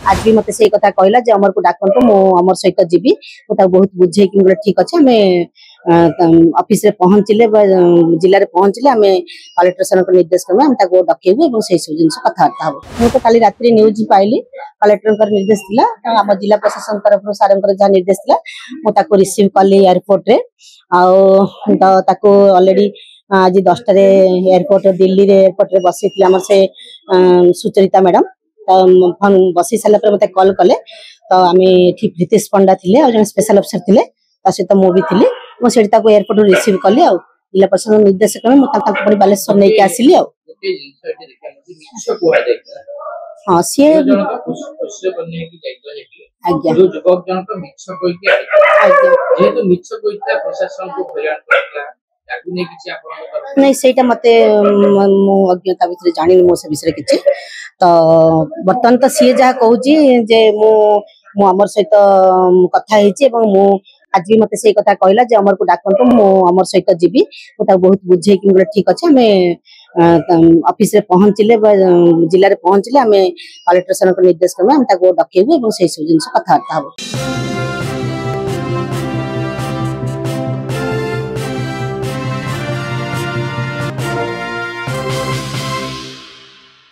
आज भी मत से कथा कहला जे अमर को डाकंतु मु अमर सहित जीवी मुझे बहुत बुझे कि बोले ठीक अच्छे आम ऑफिस रे पहुँचले जिले में पहुँचले आम कलेक्टर सर निर्देश क्रमे आम डकेबू से सब जिन कथबार्ता हम मुझे काली रात न्यूज पाइली कलेक्टर निर्देश थिला आम जिला प्रशासन तरफ सार जहाँ निर्देश थिला मुझे रिसीव कली एयरपोर्ट रे ऑलरेडी आज 10 एयरपोर्ट दिल्ली रे एयरपोर्ट रे बसी आम से सुचरिता मैडम बसी सारा मत कॉल कले तो आम प्रीतेश पंडा थे और जन स्पेशल अफिसर थे सहित मुझे थी मुझे एयरपोर्ट रिसीव कली जिला प्रशासन निर्देश क्रमे बालेश्वर नहीं आसिली हाँ सी नहीं सहीटा मत अज्ञता भितर जानी मो से विषय किसी तो बर्तमान तो सी जहाँ कहूँ जे मु अमर सहित कथा आज भी मत से कथा कहला जे अमर को डाकंतु मु अमर सहित जीवी मुझे बहुत बुझे कि बोले ठीक अच्छे आम ऑफिस रे पहुँचले जिले में पहुँचले आम कलेक्टर सर निर्देश क्रमे आम डकेबू से सब जिन कथबार्ता हम।